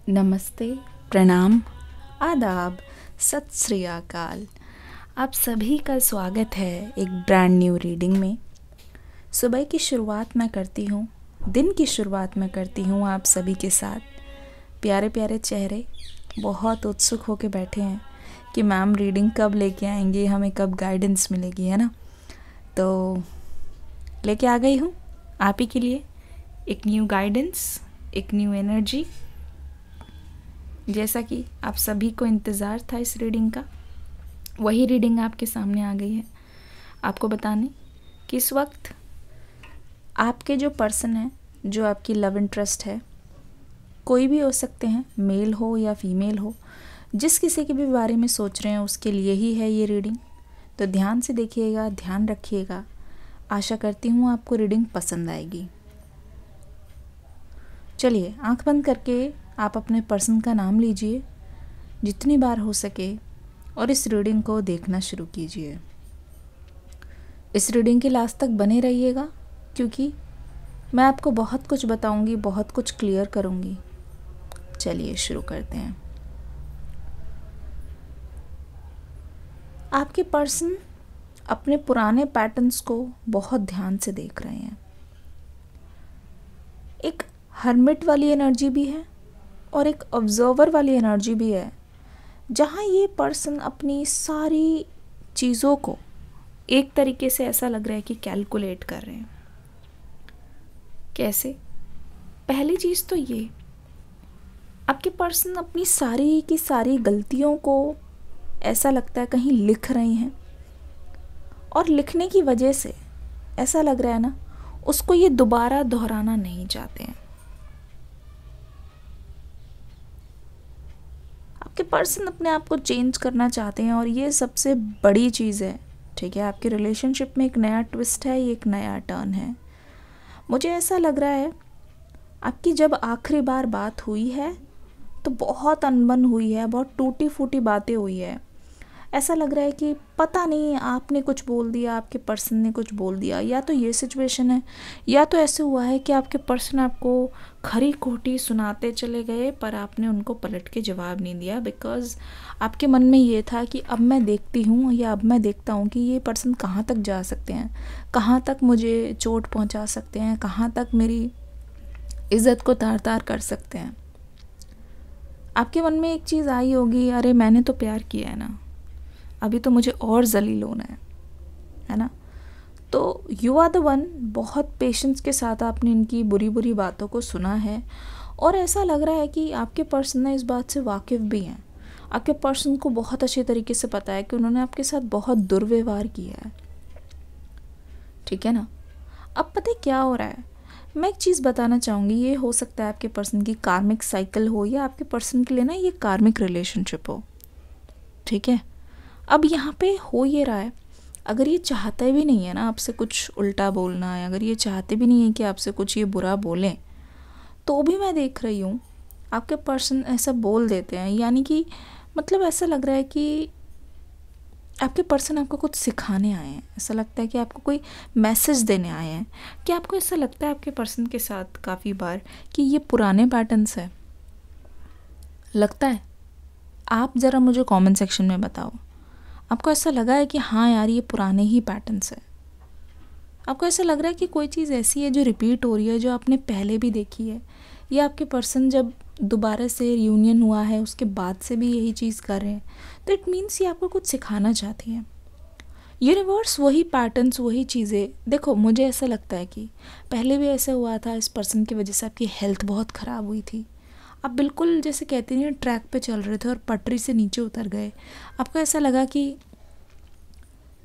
नमस्ते, प्रणाम, आदाब, सत श्री अकाल। आप सभी का स्वागत है एक ब्रांड न्यू रीडिंग में। सुबह की शुरुआत मैं करती हूँ, दिन की शुरुआत मैं करती हूँ आप सभी के साथ। प्यारे प्यारे चेहरे बहुत उत्सुक होकर बैठे हैं कि मैम रीडिंग कब लेके आएंगी, हमें कब गाइडेंस मिलेगी, है ना। तो लेके आ गई हूँ आप ही के लिए एक न्यू गाइडेंस, एक न्यू एनर्जी। जैसा कि आप सभी को इंतज़ार था इस रीडिंग का, वही रीडिंग आपके सामने आ गई है आपको बताने कि इस वक्त आपके जो पर्सन है, जो आपकी लव इंटरेस्ट है, कोई भी हो सकते हैं, मेल हो या फीमेल हो, जिस किसी के भी बारे में सोच रहे हैं उसके लिए ही है ये रीडिंग। तो ध्यान से देखिएगा, ध्यान रखिएगा। आशा करती हूँ आपको रीडिंग पसंद आएगी। चलिए आंख बंद करके आप अपने पर्सन का नाम लीजिए जितनी बार हो सके और इस रीडिंग को देखना शुरू कीजिए। इस रीडिंग के लास्ट तक बने रहिएगा क्योंकि मैं आपको बहुत कुछ बताऊंगी, बहुत कुछ क्लियर करूंगी। चलिए शुरू करते हैं। आपके पर्सन अपने पुराने पैटर्न्स को बहुत ध्यान से देख रहे हैं। एक हर्मिट वाली एनर्जी भी है और एक ऑब्जर्वर वाली एनर्जी भी है, जहाँ ये पर्सन अपनी सारी चीज़ों को एक तरीके से ऐसा लग रहा है कि कैलकुलेट कर रहे हैं। कैसे? पहली चीज़ तो ये, आपके पर्सन अपनी सारी की सारी गलतियों को ऐसा लगता है कहीं लिख रहे हैं और लिखने की वजह से ऐसा लग रहा है ना, उसको ये दोबारा दोहराना नहीं चाहते हैं। आपके पर्सन अपने आप को चेंज करना चाहते हैं और ये सबसे बड़ी चीज़ है। ठीक है, आपके रिलेशनशिप में एक नया ट्विस्ट है, ये एक नया टर्न है। मुझे ऐसा लग रहा है आपकी जब आखिरी बार बात हुई है तो बहुत अनबन हुई है, बहुत टूटी फूटी बातें हुई है। ऐसा लग रहा है कि पता नहीं आपने कुछ बोल दिया, आपके पर्सन ने कुछ बोल दिया, या तो ये सिचुएशन है या तो ऐसे हुआ है कि आपके पर्सन आपको खरी खोटी सुनाते चले गए पर आपने उनको पलट के जवाब नहीं दिया, बिकॉज़ आपके मन में ये था कि अब मैं देखती हूँ या अब मैं देखता हूँ कि ये पर्सन कहाँ तक जा सकते हैं, कहाँ तक मुझे चोट पहुँचा सकते हैं, कहाँ तक मेरी इज़्ज़त को तार तार कर सकते हैं। आपके मन में एक चीज़ आई होगी, अरे मैंने तो प्यार किया है ना, अभी तो मुझे और जलील होना है ना। तो यू आर द वन। बहुत पेशेंस के साथ आपने इनकी बुरी बुरी बातों को सुना है और ऐसा लग रहा है कि आपके पर्सन ने इस बात से वाकिफ़ भी हैं। आपके पर्सन को बहुत अच्छे तरीके से पता है कि उन्होंने आपके साथ बहुत दुर्व्यवहार किया है। ठीक है ना। अब पता है क्या हो रहा है, मैं एक चीज़ बताना चाहूँगी। ये हो सकता है आपके पर्सन की कार्मिक साइकिल हो या आपके पर्सन के लिए ना ये कार्मिक रिलेशनशिप हो। ठीक है, अब यहाँ पे हो ये रहा है, अगर ये चाहता भी नहीं है ना आपसे कुछ उल्टा बोलना है, अगर ये चाहते भी नहीं है कि आपसे कुछ ये बुरा बोलें, तो भी मैं देख रही हूँ आपके पर्सन ऐसा बोल देते हैं। यानी कि मतलब ऐसा लग रहा है कि आपके पर्सन आपको कुछ सिखाने आए हैं। ऐसा लगता है कि आपको कोई मैसेज देने आए हैं। कि आपको ऐसा लगता है आपके पर्सन के साथ काफ़ी बार कि ये पुराने पैटर्न्स है? लगता है? आप ज़रा मुझे कमेंट सेक्शन में बताओ, आपको ऐसा लगा है कि हाँ यार ये पुराने ही पैटर्न्स है? आपको ऐसा लग रहा है कि कोई चीज़ ऐसी है जो रिपीट हो रही है, जो आपने पहले भी देखी है, या आपके पर्सन जब दोबारा से रियूनियन हुआ है उसके बाद से भी यही चीज़ कर रहे हैं? तो इट मीन्स ये आपको कुछ सिखाना चाहती हैं। यूनिवर्स वही पैटर्न्स, वही चीज़ें। देखो मुझे ऐसा लगता है कि पहले भी ऐसा हुआ था, इस पर्सन की वजह से आपकी हेल्थ बहुत ख़राब हुई थी। आप बिल्कुल जैसे कहते नहीं ट्रैक पे चल रहे थे और पटरी से नीचे उतर गए। आपको ऐसा लगा कि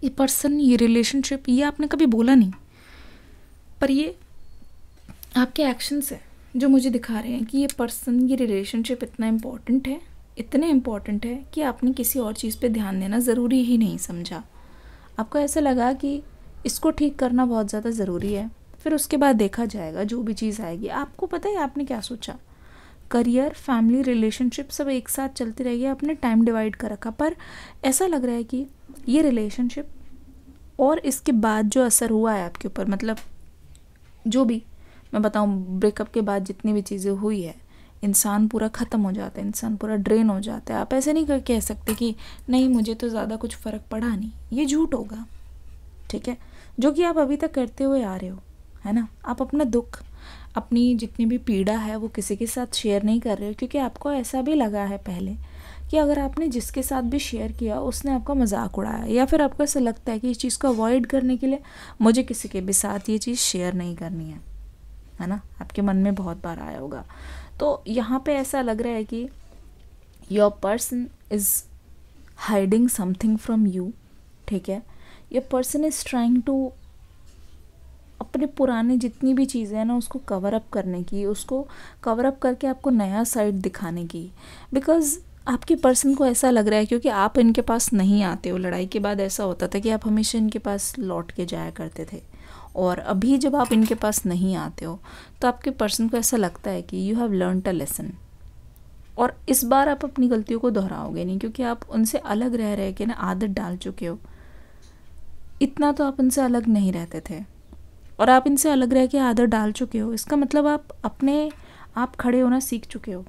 ये पर्सन, ये रिलेशनशिप, ये आपने कभी बोला नहीं, पर ये आपके एक्शंस है जो मुझे दिखा रहे हैं कि ये पर्सन, ये रिलेशनशिप इतना इम्पोर्टेंट है, इतने इम्पोर्टेंट है कि आपने किसी और चीज़ पे ध्यान देना ज़रूरी ही नहीं समझा। आपको ऐसा लगा कि इसको ठीक करना बहुत ज़्यादा ज़रूरी है, फिर उसके बाद देखा जाएगा जो भी चीज़ आएगी। आपको पता है आपने क्या सोचा? करियर, फैमिली, रिलेशनशिप सब एक साथ चलती रहेगी, आपने टाइम डिवाइड कर रखा। पर ऐसा लग रहा है कि ये रिलेशनशिप और इसके बाद जो असर हुआ है आपके ऊपर, मतलब जो भी मैं बताऊं, ब्रेकअप के बाद जितनी भी चीज़ें हुई है, इंसान पूरा ख़त्म हो जाता है, इंसान पूरा ड्रेन हो जाता है। आप ऐसे नहीं कह सकते कि नहीं मुझे तो ज़्यादा कुछ फ़र्क पड़ा नहीं, ये झूठ होगा, ठीक है, जो कि आप अभी तक करते हुए आ रहे हो, है ना। आप अपना दुख, अपनी जितनी भी पीड़ा है वो किसी के साथ शेयर नहीं कर रहे हो, क्योंकि आपको ऐसा भी लगा है पहले कि अगर आपने जिसके साथ भी शेयर किया उसने आपका मजाक उड़ाया, या फिर आपको ऐसा लगता है कि इस चीज़ को अवॉइड करने के लिए मुझे किसी के भी साथ ये चीज़ शेयर नहीं करनी है ना। आपके मन में बहुत बार आया होगा। तो यहाँ पे ऐसा लग रहा है कि your person is hiding something from you, ठीक है। Your person is trying to अपने पुराने जितनी भी चीज़ें हैं ना उसको कवर अप करने की, उसको कवर अप करके आपको नया साइड दिखाने की। बिकॉज़ आपके पर्सन को ऐसा लग रहा है, क्योंकि आप इनके पास नहीं आते हो। लड़ाई के बाद ऐसा होता था कि आप हमेशा इनके पास लौट के जाया करते थे, और अभी जब आप इनके पास नहीं आते हो तो आपके पर्सन को ऐसा लगता है कि you have learned a lesson, और इस बार आप अपनी गलतियों को दोहराओगे नहीं, क्योंकि आप उनसे अलग रह रहे के ना आदत डाल चुके हो। इतना तो आप उनसे अलग नहीं रहते थे, और आप इनसे अलग रह के आदत डाल चुके हो। इसका मतलब आप खड़े होना सीख चुके हो।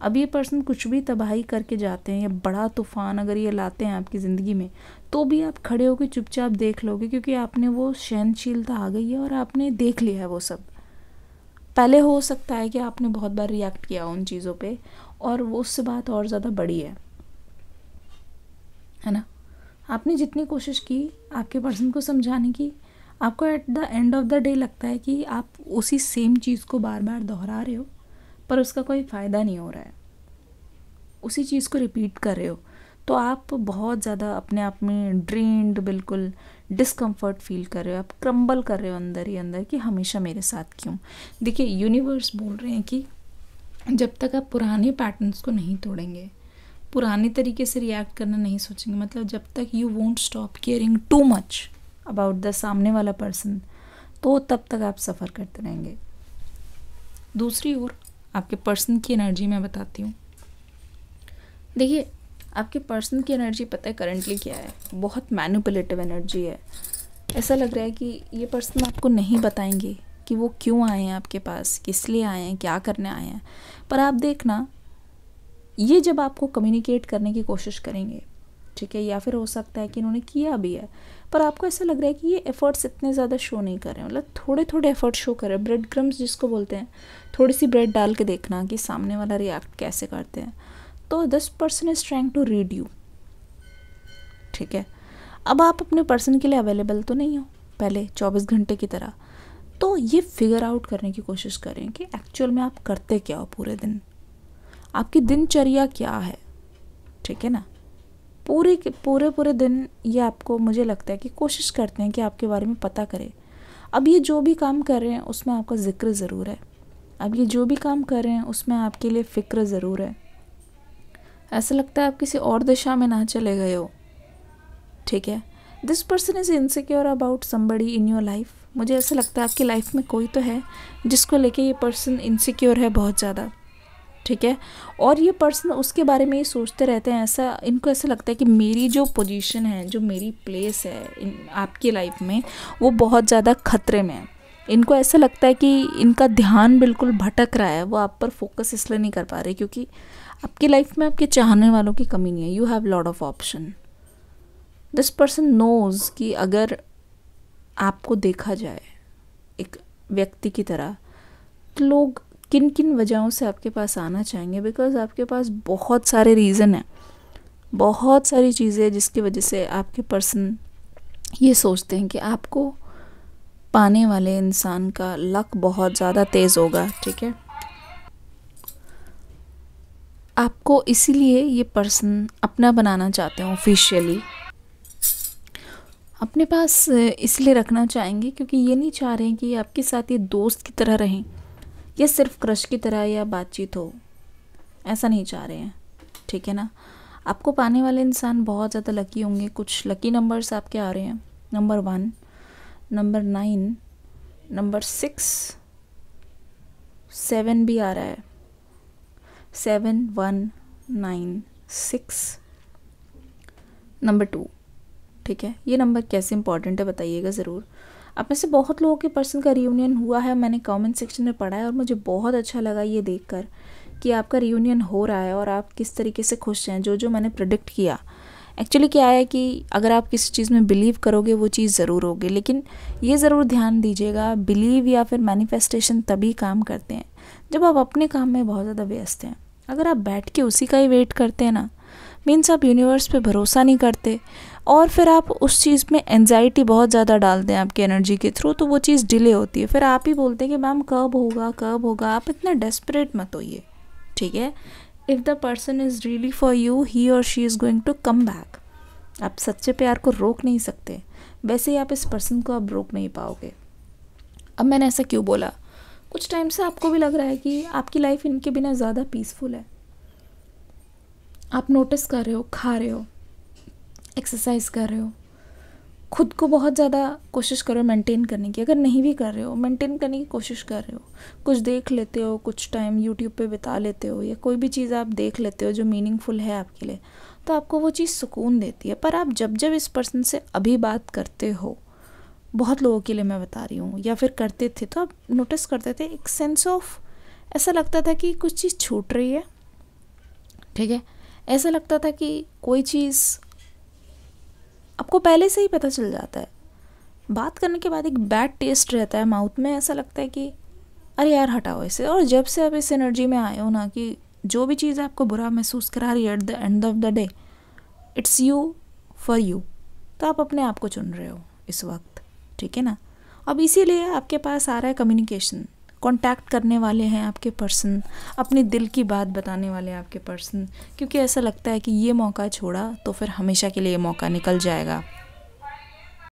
अब ये पर्सन कुछ भी तबाही करके जाते हैं, या बड़ा तूफ़ान अगर ये लाते हैं आपकी ज़िंदगी में, तो भी आप खड़े होकर चुपचाप देख लोगे, क्योंकि आपने वो सहनशीलता आ गई है और आपने देख लिया है वो सब। पहले हो सकता है कि आपने बहुत बार रिएक्ट किया उन चीज़ों पे, और वो उससे बात और ज़्यादा बड़ी है ना। आपने जितनी कोशिश की आपके पर्सन को समझाने की, आपको at the end of the day लगता है कि आप उसी सेम चीज़ को बार बार दोहरा रहे हो, पर उसका कोई फ़ायदा नहीं हो रहा है, उसी चीज़ को रिपीट कर रहे हो। तो आप बहुत ज़्यादा अपने आप में ड्रेन्ड, बिल्कुल डिस्कम्फर्ट फील कर रहे हो, आप क्रम्बल कर रहे हो अंदर ही अंदर कि हमेशा मेरे साथ क्यों। देखिए, यूनिवर्स बोल रहे हैं कि जब तक आप पुराने पैटर्न्स को नहीं तोड़ेंगे, पुराने तरीके से रिएक्ट करना नहीं सोचेंगे, मतलब जब तक you won't stop caring too much about the सामने वाला पर्सन, तो तब तक आप सफ़र करते रहेंगे। दूसरी ओर आपके पर्सन की एनर्जी मैं बताती हूँ। देखिए, आपके पर्सन की एनर्जी पता है करंटली क्या है, बहुत मैनिपुलेटिव एनर्जी है। ऐसा लग रहा है कि ये पर्सन आपको नहीं बताएंगे कि वो क्यों आए हैं आपके पास, किस लिए आए हैं, क्या करने आए हैं। पर आप देखना, ये जब आपको कम्युनिकेट करने की कोशिश करेंगे, ठीक है, या फिर हो सकता है कि इन्होंने किया भी है, पर आपको ऐसा लग रहा है कि ये एफ़र्ट्स इतने ज़्यादा शो नहीं कर रहे हैं, मतलब थोड़े थोड़े एफ़र्ट शो कर रहे हैं, ब्रेड क्रम्स जिसको बोलते हैं। थोड़ी सी ब्रेड डाल के देखना कि सामने वाला रिएक्ट कैसे करते हैं। तो this person is trying to read you, ठीक है। अब आप अपने पर्सन के लिए अवेलेबल तो नहीं हो पहले 24 घंटे की तरह, तो ये फिगर आउट करने की कोशिश करें कि एक्चुअल में आप करते क्या हो पूरे दिन, आपकी दिनचर्या क्या है, ठीक है ना। पूरे दिन ये आपको, मुझे लगता है कि कोशिश करते हैं कि आपके बारे में पता करें। अब ये जो भी काम कर रहे हैं उसमें आपका जिक्र ज़रूर है, अब ये जो भी काम कर रहे हैं उसमें आपके लिए फ़िक्र ज़रूर है। ऐसा लगता है आप किसी और दिशा में ना चले गए हो, ठीक है। This person is insecure about somebody in your life. मुझे ऐसा लगता है आपकी लाइफ में कोई तो है जिसको लेके ये पर्सन इनसिक्योर है बहुत ज़्यादा, ठीक है। और ये पर्सन उसके बारे में ये सोचते रहते हैं, इनको ऐसा लगता है कि मेरी जो पोजीशन है, जो मेरी प्लेस है आपकी लाइफ में, वो बहुत ज़्यादा खतरे में है। इनको ऐसा लगता है कि इनका ध्यान बिल्कुल भटक रहा है, वो आप पर फोकस इसलिए नहीं कर पा रहे क्योंकि आपकी लाइफ में आपके चाहने वालों की कमी नहीं है। You have lot of option. This person knows कि अगर आपको देखा जाए एक व्यक्ति की तरह, तो लोग किन किन वजहों से आपके पास आना चाहेंगे, बिकॉज़ आपके पास बहुत सारे रीज़न हैं, बहुत सारी चीज़ें जिसकी वजह से आपके पर्सन ये सोचते हैं कि आपको पाने वाले इंसान का लक बहुत ज़्यादा तेज़ होगा, ठीक है। आपको इसीलिए ये पर्सन अपना बनाना चाहते हैं, ऑफिशियली अपने पास इसलिए रखना चाहेंगे क्योंकि ये नहीं चाह रहे हैं कि आपके साथ ये दोस्त की तरह रहें या सिर्फ क्रश की तरह या बातचीत हो, ऐसा नहीं चाह रहे हैं, ठीक है ना। आपको पाने वाले इंसान बहुत ज़्यादा लकी होंगे। कुछ लकी नंबर्स आपके आ रहे हैं, नंबर 1, नंबर 9, नंबर 6, 7 भी आ रहा है, 7, 1, 9, 6, नंबर 2, ठीक है। ये नंबर कैसे इंपॉर्टेंट है बताइएगा ज़रूर। आप में से बहुत लोगों के पर्सन का रियूनियन हुआ है, मैंने कमेंट सेक्शन में पढ़ा है और मुझे बहुत अच्छा लगा ये देखकर कि आपका रियूनियन हो रहा है और आप किस तरीके से खुश हैं। जो मैंने प्रेडिक्ट किया, एक्चुअली क्या है कि अगर आप किसी चीज़ में बिलीव करोगे वो चीज़ ज़रूर होगी, लेकिन ये ज़रूर ध्यान दीजिएगा, बिलीव या फिर मैनिफेस्टेशन तभी काम करते हैं जब आप अपने काम में बहुत ज़्यादा व्यस्त हैं। अगर आप बैठ के उसी का ही वेट करते हैं ना, मीन्स आप यूनिवर्स पे भरोसा नहीं करते और फिर आप उस चीज़ में एंजाइटी बहुत ज़्यादा डालते हैं आपकी एनर्जी के थ्रू, तो वो चीज़ डिले होती है। फिर आप ही बोलते हैं कि मैम कब होगा कब होगा। आप इतना डेस्परेट मत होइए, ठीक है। If the person is really for you, he और she is going to come back. आप सच्चे प्यार को रोक नहीं सकते, वैसे ही आप इस पर्सन को आप रोक नहीं पाओगे। अब मैंने ऐसा क्यों बोला, कुछ टाइम से आपको भी लग रहा है कि आपकी लाइफ इनके बिना ज़्यादा पीसफुल है। आप नोटिस कर रहे हो, खा रहे हो, एक्सरसाइज कर रहे हो, खुद को बहुत ज़्यादा कोशिश करो मेंटेन करने की। अगर नहीं भी कर रहे हो, मेंटेन करने की कोशिश कर रहे हो, कुछ देख लेते हो, कुछ टाइम यूट्यूब पे बिता लेते हो या कोई भी चीज़ आप देख लेते हो जो मीनिंगफुल है आपके लिए, तो आपको वो चीज़ सुकून देती है। पर आप जब जब इस पर्सन से अभी बात करते हो, बहुत लोगों के लिए मैं बता रही हूँ, या फिर करते थे, तो आप नोटिस करते थे एक सेंस ऑफ, ऐसा लगता था कि कुछ चीज़ छूट रही है, ठीक है। ऐसा लगता था कि कोई चीज़ आपको पहले से ही पता चल जाता है। बात करने के बाद एक बैड टेस्ट रहता है माउथ में, ऐसा लगता है कि अरे यार हटाओ इसे। और जब से आप इस एनर्जी में आए हो ना कि जो भी चीज़ आपको बुरा महसूस करा रही है, at the end of the day it's you for you, तो आप अपने आप को चुन रहे हो इस वक्त, ठीक है ना। अब इसीलिए आपके पास आ रहा है कम्युनिकेशन, कांटेक्ट करने वाले हैं आपके पर्सन, अपने दिल की बात बताने वाले हैं आपके पर्सन, क्योंकि ऐसा लगता है कि ये मौका छोड़ा तो फिर हमेशा के लिए ये मौका निकल जाएगा।